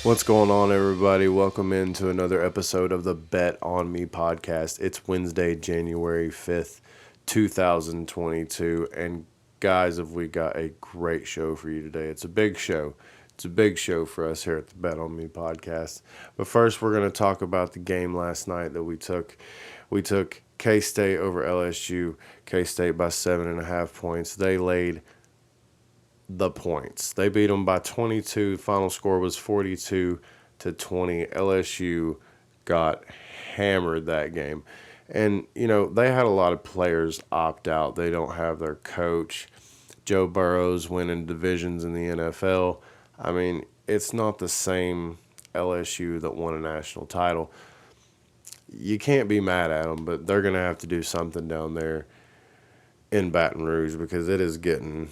What's going on, everybody? Welcome into another episode of the Bet On Me podcast. It's Wednesday, January 5th, 2022. And guys, have we got a great show for you today? It's a big show. It's a big show for us here at the Bet On Me podcast. But first, we're going to talk about the game last night that we took. We took K-State over LSU. K-State by 7.5 points. They laid the points. They beat them by 22. Final score was 42-20. LSU got hammered that game. And, they had a lot of players opt out. They don't have their coach. Joe Burrow's winning divisions in the NFL. I mean, it's not the same LSU that won a national title. You can't be mad at them, but they're going to have to do something down there in Baton Rouge because it is getting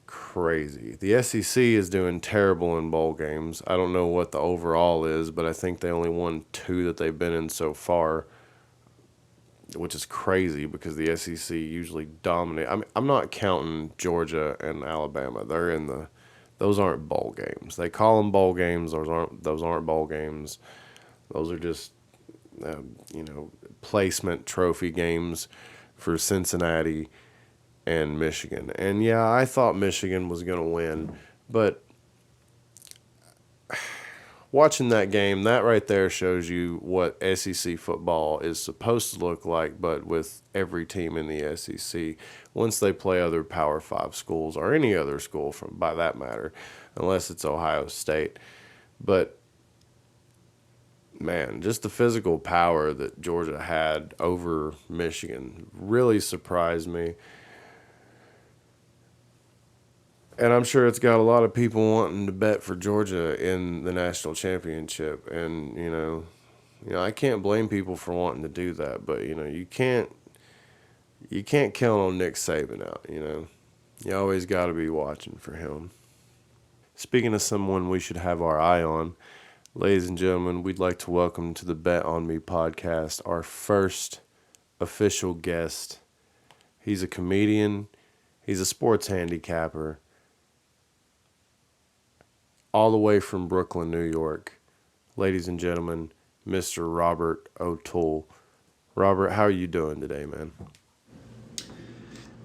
crazy. The SEC is doing terrible in bowl games. I don't know what the overall is, but I think they only won 2 that they've been in so far, which is crazy because the SEC usually dominate. I mean, I'm not counting Georgia and Alabama. Those aren't bowl games. They call them bowl games. Those aren't bowl games. Those are just placement trophy games for Cincinnati and Michigan. And yeah, I thought Michigan was going to win, but watching that game, that right there shows you what SEC football is supposed to look like, but with every team in the SEC, once they play other Power 5 schools or any other school by that matter, unless it's Ohio State. But man, just the physical power that Georgia had over Michigan really surprised me. And I'm sure it's got a lot of people wanting to bet for Georgia in the national championship. And, I can't blame people for wanting to do that. But, you can't count on Nick Saban out, You always got to be watching for him. Speaking of someone we should have our eye on, ladies and gentlemen, we'd like to welcome to the Bet On Me podcast our first official guest. He's a comedian. He's a sports handicapper. All the way from Brooklyn, New York. Ladies and gentlemen, Mr. Robert O'Toole. Robert, how are you doing today, man?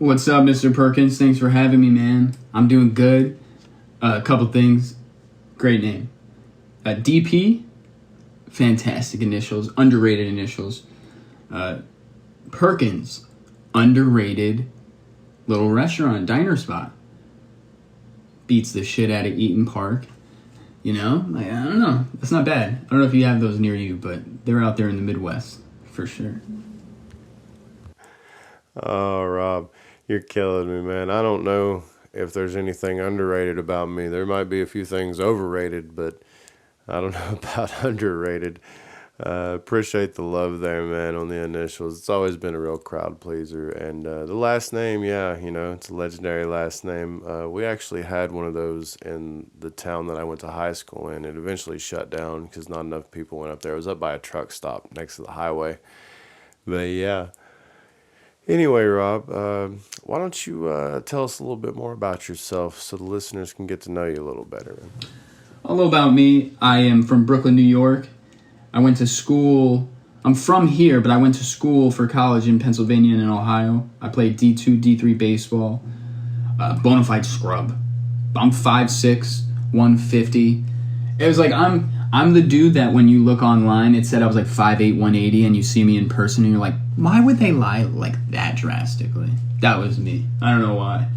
What's up, Mr. Perkins? Thanks for having me, man. I'm doing good. A couple things. Great name. DP, fantastic initials, underrated initials. Perkins, underrated little restaurant, diner spot. Beats the shit out of Eaton Park. I don't know. That's not bad. I don't know if you have those near you, but they're out there in the Midwest, for sure. Oh, Rob, you're killing me, man. I don't know if there's anything underrated about me. There might be a few things overrated, but I don't know about underrated. Appreciate the love there, man, on the initials. It's always been a real crowd pleaser. And the last name, yeah, it's a legendary last name. We actually had one of those in the town that I went to high school in. It eventually shut down because not enough people went up there. It was up by a truck stop next to the highway. But yeah. Anyway, Rob, why don't you tell us a little bit more about yourself so the listeners can get to know you a little better, man? A little about me. I am from Brooklyn, New York. I went to school. I'm from here, but I went to school for college in Pennsylvania and in Ohio. I played D2, D3 baseball. Bona fide scrub. I'm 5'6", 150. It was like I'm the dude that when you look online, it said I was like 5'8", 180, and you see me in person, and you're like, why would they lie like that drastically? That was me. I don't know why.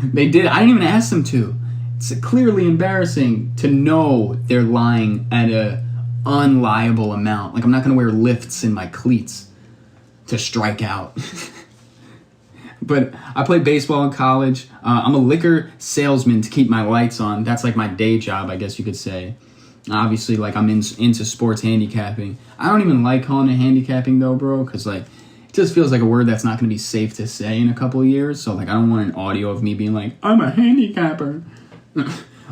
They did. I didn't even ask them to. It's clearly embarrassing to know they're lying at a unliable amount. Like, I'm not going to wear lifts in my cleats to strike out. But I played baseball in college. I'm a liquor salesman to keep my lights on. That's like my day job, I guess you could say. Obviously, like, I'm into sports handicapping. I don't even like calling it handicapping, though, bro, because, like, it just feels like a word that's not going to be safe to say in a couple of years. So, like, I don't want an audio of me being like, I'm a handicapper.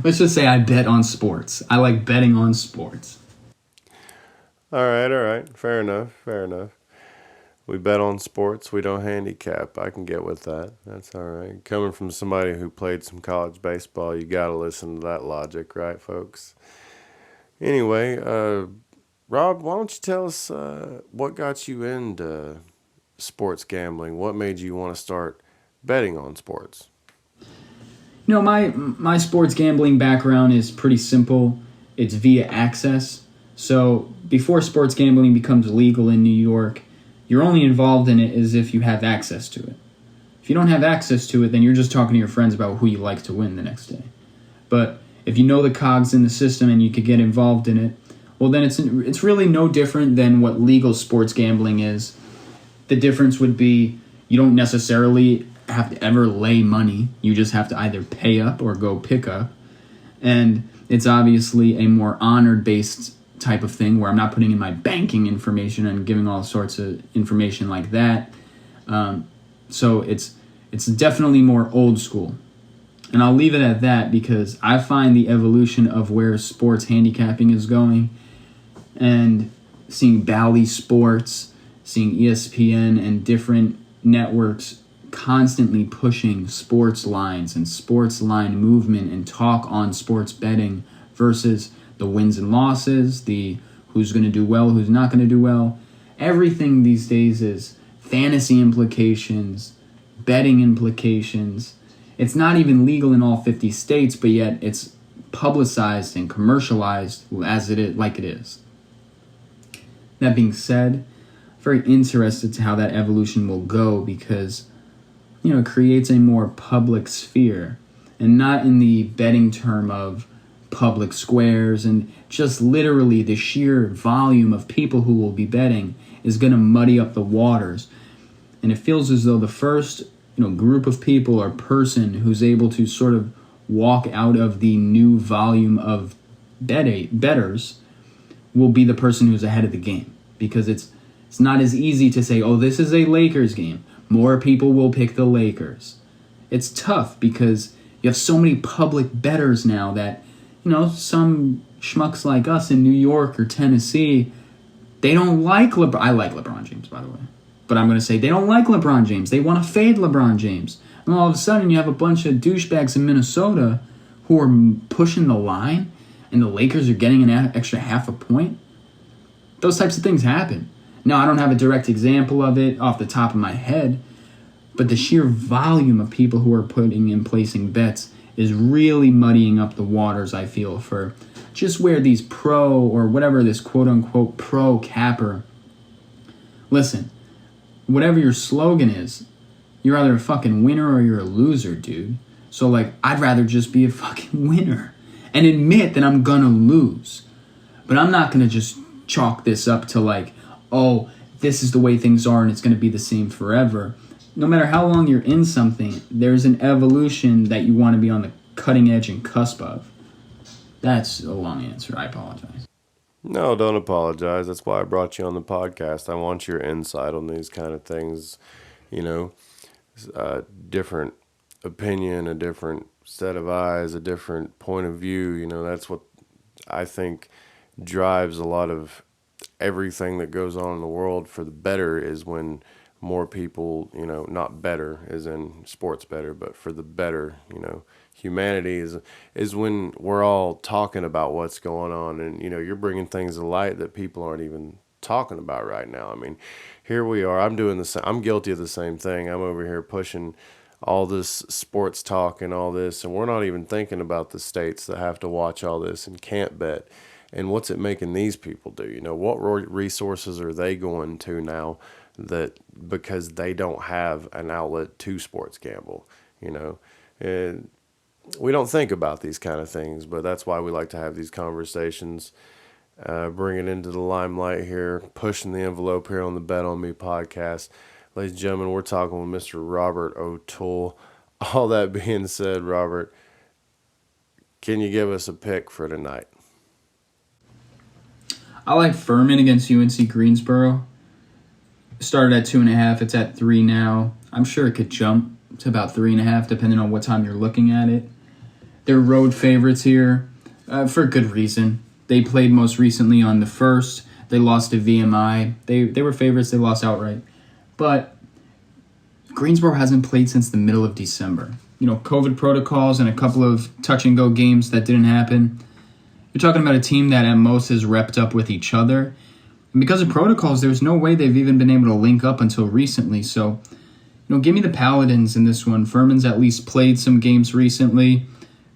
Let's just say I bet on sports. I like betting on sports. All right. Fair enough. We bet on sports. We don't handicap. I can get with that. That's all right. Coming from somebody who played some college baseball, you got to listen to that logic, right, folks? Anyway, Rob, why don't you tell us what got you into sports gambling? What made you want to start betting on sports? My sports gambling background is pretty simple. It's via access. So before sports gambling becomes legal in New York, you're only involved in it as if you have access to it. If you don't have access to it, then you're just talking to your friends about who you like to win the next day. But if you know the cogs in the system and you could get involved in it, well, then it's really no different than what legal sports gambling is. The difference would be you don't necessarily have to ever lay money. You just have to either pay up or go pick up. And it's obviously a more honored-based type of thing where I'm not putting in my banking information and giving all sorts of information like that. So it's definitely more old school. And I'll leave it at that because I find the evolution of where sports handicapping is going and seeing Bally Sports, seeing ESPN and different networks constantly pushing sports lines and sports line movement and talk on sports betting versus the wins and losses, the who's going to do well, who's not going to do well. Everything these days is fantasy implications, betting implications. It's not even legal in all 50 states, but yet it's publicized and commercialized as it is, like it is. That being said, I'm very interested to how that evolution will go because, it creates a more public sphere and not in the betting term of public squares and just literally the sheer volume of people who will be betting is going to muddy up the waters. And it feels as though the first, group of people or person who's able to sort of walk out of the new volume of bettors will be the person who's ahead of the game because it's not as easy to say, oh, this is a Lakers game. More people will pick the Lakers. It's tough because you have so many public bettors now that, some schmucks like us in New York or Tennessee, they don't like LeBron. I like LeBron James, by the way. But I'm going to say they don't like LeBron James. They want to fade LeBron James. And all of a sudden you have a bunch of douchebags in Minnesota who are pushing the line and the Lakers are getting an extra half a point. Those types of things happen. Now, I don't have a direct example of it off the top of my head, but the sheer volume of people who are putting and placing bets is really muddying up the waters, I feel, for just where these pro or whatever this quote-unquote pro capper. Listen, whatever your slogan is, you're either a fucking winner or you're a loser, dude. So, I'd rather just be a fucking winner and admit that I'm gonna lose. But I'm not gonna just chalk this up to oh, this is the way things are and it's going to be the same forever. No matter how long you're in something, there's an evolution that you want to be on the cutting edge and cusp of. That's a long answer. I apologize. No, don't apologize. That's why I brought you on the podcast. I want your insight on these kind of things, different opinion, a different set of eyes, a different point of view. That's what I think drives a lot of everything that goes on in the world for the better is when more people, not better as in sports better, but for the better, humanity is when we're all talking about what's going on and, you're bringing things to light that people aren't even talking about right now. I mean, here we are. I'm doing the same. I'm guilty of the same thing. I'm over here pushing all this sports talk and all this, and we're not even thinking about the states that have to watch all this and can't bet. And what's it making these people do? What resources are they going to now that because they don't have an outlet to sports gamble? And we don't think about these kind of things, but that's why we like to have these conversations, bring it into the limelight here, pushing the envelope here on the Bet On Me podcast. Ladies and gentlemen, we're talking with Mr. Robert O'Toole. All that being said, Robert, can you give us a pick for tonight? I like Furman against UNC Greensboro. Started at 2.5. It's at 3 now. I'm sure it could jump to about 3.5 depending on what time you're looking at it. They're road favorites here for a good reason. They played most recently on the 1st. They lost to VMI. They were favorites. They lost outright. But Greensboro hasn't played since the middle of December. COVID protocols and a couple of touch-and-go games that didn't happen. You're talking about a team that at most is repped up with each other. And because of protocols, there's no way they've even been able to link up until recently. So, give me the Paladins in this one. Furman's at least played some games recently.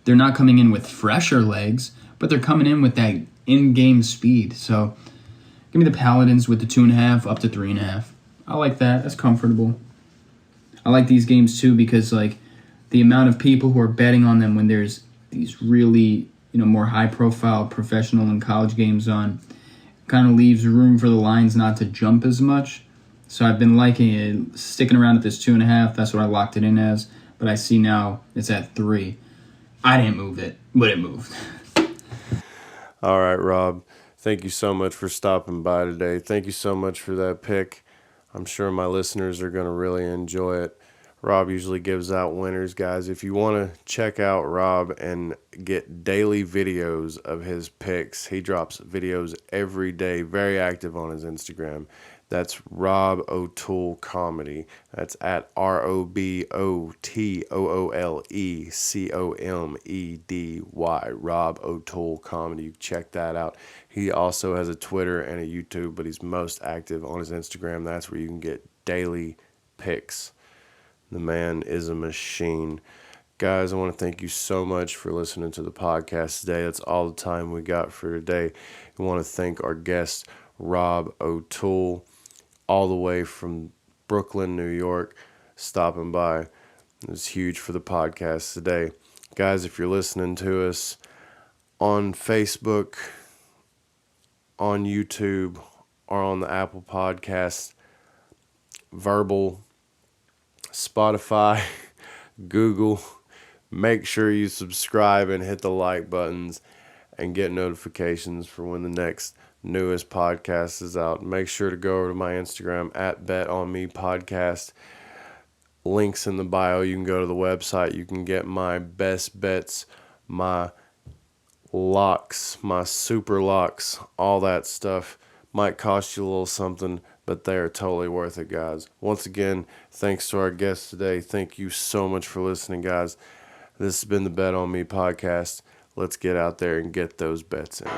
They're not coming in with fresher legs, but they're coming in with that in-game speed. So, give me the Paladins with the 2.5 up to 3.5. I like that. That's comfortable. I like these games too because the amount of people who are betting on them when there's these really more high-profile professional and college games on kind of leaves room for the lines not to jump as much. So I've been liking it, sticking around at this 2.5. That's what I locked it in as. But I see now it's at 3. I didn't move it, but it moved. All right, Rob. Thank you so much for stopping by today. Thank you so much for that pick. I'm sure my listeners are going to really enjoy it. Rob usually gives out winners, guys. If you want to check out Rob and get daily videos of his picks, he drops videos every day, very active on his Instagram. That's Rob O'Toole Comedy. That's at ROBOTOOLECOMEDY. Rob O'Toole Comedy. You check that out. He also has a Twitter and a YouTube, but he's most active on his Instagram. That's where you can get daily picks. The man is a machine. Guys, I want to thank you so much for listening to the podcast today. That's all the time we got for today. I want to thank our guest, Rob O'Toole, all the way from Brooklyn, New York, stopping by. It was huge for the podcast today. Guys, if you're listening to us on Facebook, on YouTube, or on the Apple Podcast, Verbal, Spotify, Google, make sure you subscribe and hit the like buttons and get notifications for when the next newest podcast is out. Make sure to go over to my Instagram at BetOnMePodcast. Links in the bio. You can go to the website. You can get my best bets, my locks, my super locks, all that stuff. Might cost you a little something, but they are totally worth it, guys. Once again, thanks to our guest today. Thank you so much for listening, guys. This has been the Bet On Me podcast. Let's get out there and get those bets in.